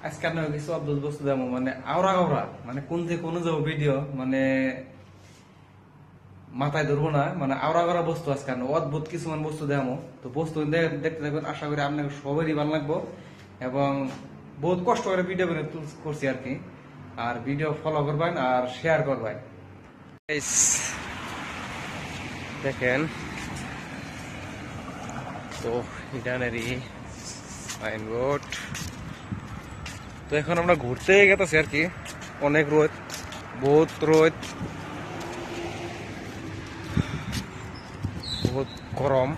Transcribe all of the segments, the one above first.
আজকাল না কিছু অদ্ভুত বস্তু দেবো মানে আওরা আওরা মানে কোন যে কোনো যাবো ভিডিও মানে মাথায় ধরবো না মানে আওরা আওরা বস্তু আজকাল অদ্ভুত কিছুমান বস্তু দেবো তো বস্তু দেখতে থাকবেন আশা করি আপনাকে সবারই ভালো লাগবো এবং বহুত কষ্ট করে ভিডিও করছি আর কি আর ভিডিও ফলো করবেন আর শেয়ার করবেন দেখেন তো ইডানেরই সাইনবোর্ড তো এখন আমরা ঘুরতে গেতেছি আর কি অনেক রোদ বহুত রোদ বহুত গরম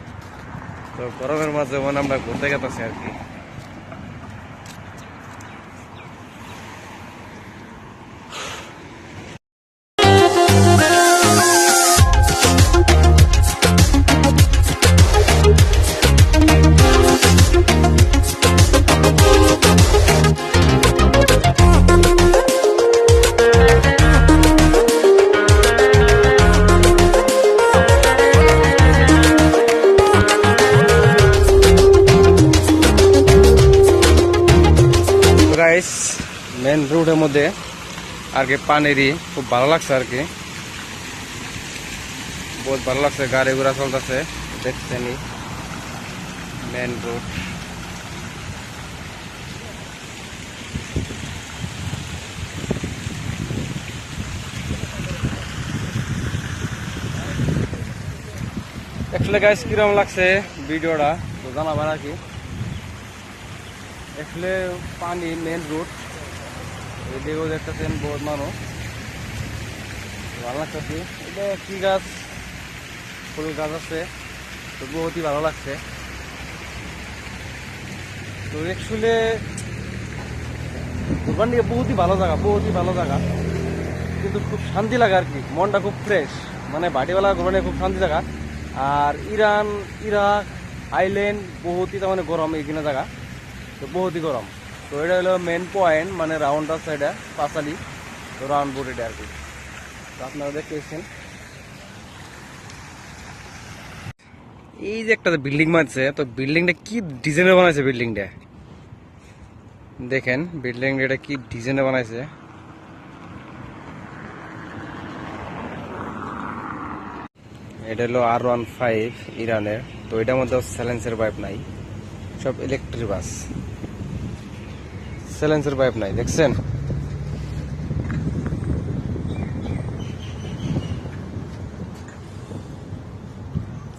তো গরমের মাঝে মানে আমরা ঘুরতে গেতেছি আর কি গাইস মেন রোডের মধ্যে আর কি পানিরই খুব ভালো লাগছে আর কি বহুত ভালো লাগছে গাড়ি ঘোড়া চলতেছে দেখছেনি মেন রোড আসলে গাইস কিরকম লাগছে ভিডিওটা তো জানাবেন আর কি আসলে পানি মেন রোড এদিকেও দেখতেছেন বহুত মানুষ ভালো লাগছে এটা কি গাছ ফুল গাছ আছে তো বহুতই ভালো লাগছে তো অ্যাকচুয়ালি দোকান দিকে বহুতই ভালো জায়গা কিন্তু খুব শান্তি লাগে আর কি মনটা খুব ফ্রেশ মানে বাড়িওয়ালা ঘুরবানি খুব শান্তি জায়গা আর ইরান ইরাক আইল্যান্ড বহুতই তার মানে গরম এইখানে জায়গা তো বহুতই গরম তো এটা হলো মেন পয়েন্ট মানে রাউন্ডার সাইডে পাঁচালি তো রাউন্ড বোর্ড এটা আর কি তো আপনারা দেখতেছেন এই যে একটা বিল্ডিং বানছে তো বিল্ডিংটা কি ডিজাইনে বানাইছে বিল্ডিংটা দেখেন বিল্ডিংটা এটা কি ডিজাইনে বানাইছে এটা হলো R15 ইরানের তো এটার মধ্যে সাইলেন্সার পাইপ নাই সব ইলেকট্রিক বাস সাইলেন্সার পাইপ নাই দেখছেন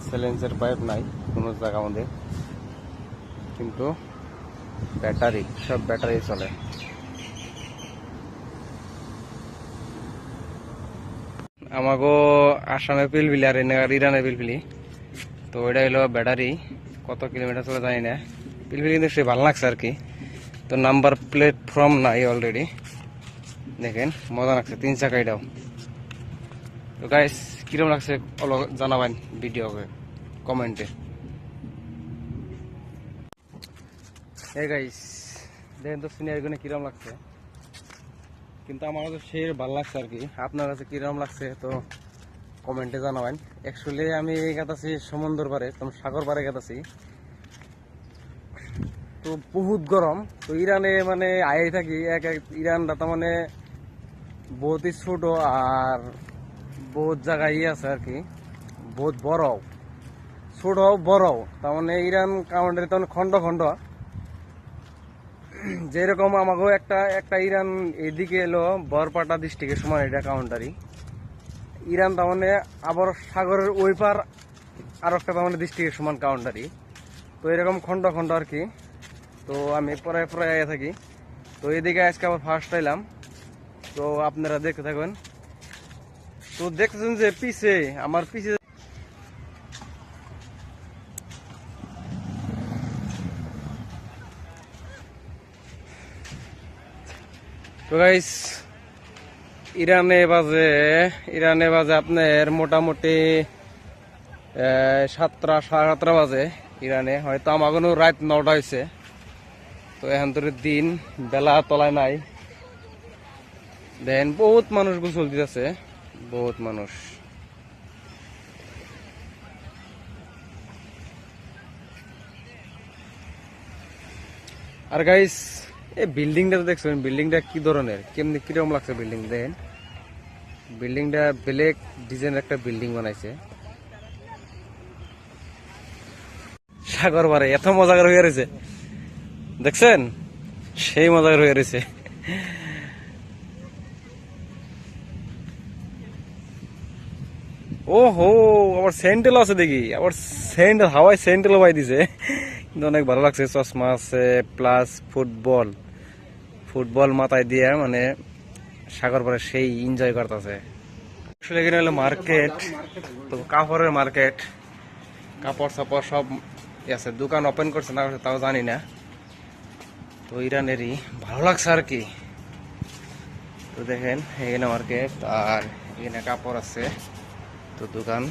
সাইলেন্সার পাইপ নাই কোনো জায়গা মধ্যে কিন্তু ব্যাটারি সব ব্যাটারি চলে আমাগো আসামে পিলপিলি আর ইরানের পিলপিলি তো এটা হলো ব্যাটারি কত কিলোমিটার চলে জানি না পিলপিলি কিন্তু সে ভালো লাগছে আর কি তো নাম্বার প্লেটফর্ম নাই অলরেডি দেখেন মজা লাগছে 3 চাকা এটাও তো গাইস কিরকম লাগছে জানাবেন ভিডিও কমেন্টে এই গাইস দেখেন তো সিনারিগুলো কিরকম লাগছে কিন্তু আমার কাছে সে ভালো লাগছে আর কি আপনার কাছে কিরকম লাগছে তো কমেন্টে জানাবেন অ্যাকচুয়ালি আমি গেতাছি সমুদ্র পারে সাগর পারে গেতাছি তো বহুত গরম তো ইরানে মানে আই থাকি এক ইরানটা তার মানে বহুতই ছোট আর বহুত জায়গায় আছে আর কি বহুত বড় ছোট বড় তার মানে ইরান কাউন্টারি তখন খন্ড খন্ড যেরকম আমাকেও একটা ইরান এদিকে এলো বরপাটা ডিস্ট্রিক্টের সমান এটা কাউন্টারি ইরান তার মানে আবার সাগরের ওই পার আর একটা তার মানে ডিস্ট্রিক্টের সমান কাউন্টারি তো এরকম খন্ড খন্ড আর কি তো আমি পরে পরে আইয়া থাকি তো এদিকে আজকে আবার ফার্স্ট আইলাম তো আপনারা দেখতে থাকবেন তো দেখছেন যে পিছে আমার পিছে তো গাইস ইরানে বাজে আপনার মোটামুটি 7টা সাড়ে 7টা বাজে ইরানে হয়তো আমার কোনো রাত 9টা হয়েছে তো এখন তোর দিন বেলা তলায় নাই দেখেন বহুত মানুষ গোসল দিতেছে বহুত মানুষ আর গাইস এই বিল্ডিংটা তো দেখছেন, বিল্ডিংটা কি ধরনের, কেমনি কিরকম লাগছে বিল্ডিং দেখেন। বিল্ডিংটা ব্ল্যাক ডিজাইনের একটা বিল্ডিং বানাইছে। সাগর পারে এত মজাদার হয়ে রয়েছে দেখছেন, সেই মজাদার হয়ে রয়েছে। ও হো, আবার স্যান্ডেল আছে দেখি, আবার স্যান্ডেল হাওয়ায় স্যান্ডেল পাই দিছে, কিন্তু অনেক ভালো লাগছে। চশমা আছে প্লাস ফুটবল, ফুটবল মাথায় দিয়ে মানে সাগর পারে সেই এনজয় করতেছে। আসলে এখানে হলো মার্কেট, তো কাপড়ের মার্কেট, কাপড় সাপড় সব আছে। দোকান ওপেন করছে না করছে তাও জানি না। তো ইরানেরই ভালো লাগছে আর কি। তো দেখেন এখানে মার্কেট আর এখানে কাপড় আছে। তো দোকান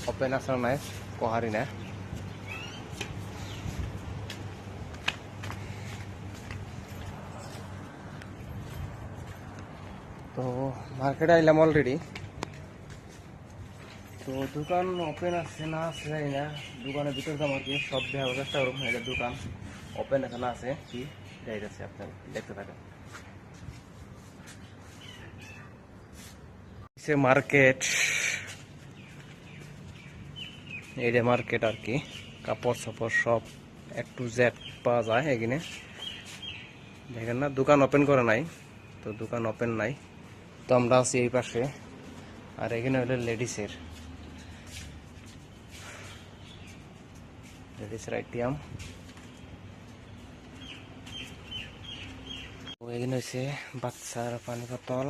ওপেন আছে না নাই কহারি না। তো মার্কেটে আইলাম অলরেডি। তো দোকান ওপেন আছে না আছে জানি না। দোকানের ভিতরে যাবো আর কি, সব দেখার চেষ্টা করবো। এটা দোকান ওপেন আছে না আছে কি যাই যাচ্ছে, আপনার দেখতে থাকেন। মার্কেট, এইটা মার্কেট আর কি, কাপড় সাপড় সব একটু জেড পাওয়া যায় এখানে। দেখেন না, দোকান ওপেন করে নাই, তো দোকান ওপেন নাই। তো আমরা আছি এই পাশে, আর এখানে হলো লেডিসের আইটেম। এখানে হচ্ছে বাচ্চার পানি বোতল।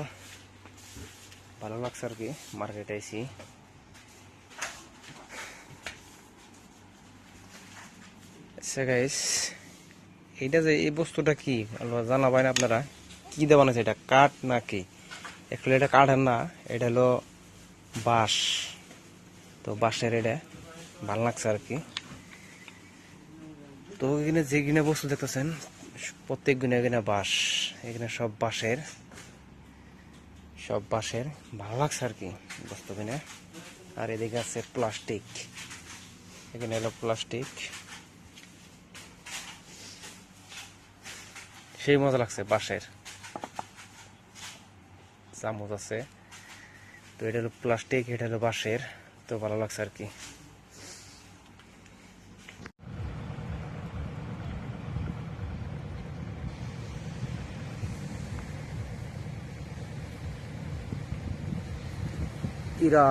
ভালো লাগছে আর কি, মার্কেটে আইছি। আচ্ছা গাইস, এইটা যে এই বস্তুটা কি জানাবেন না আপনারা, কি দিয়ে বানাইছে, এটা কাঠ নাকি? অ্যাকচুয়ালি এটা কাঠের না, এটা হলো বাঁশ। তো বাঁশের এটা ভালো লাগছে আর কি। তো এখানে যে কিনে বস্তু দেখতেছেন প্রত্যেক দিনে এখানে বাঁশ, এখানে সব বাঁশের, সব বাঁশের ভালো লাগছে আর কি বস্তু কিনে। আর এদিকে আছে প্লাস্টিক, এখানে হলো প্লাস্টিক, সেই মজা লাগছে। বাঁশের চামচ আছে, তো এটা হলো প্লাস্টিক, এটা হলো বাঁশের, তো ভালো লাগছে আর কি। ইরা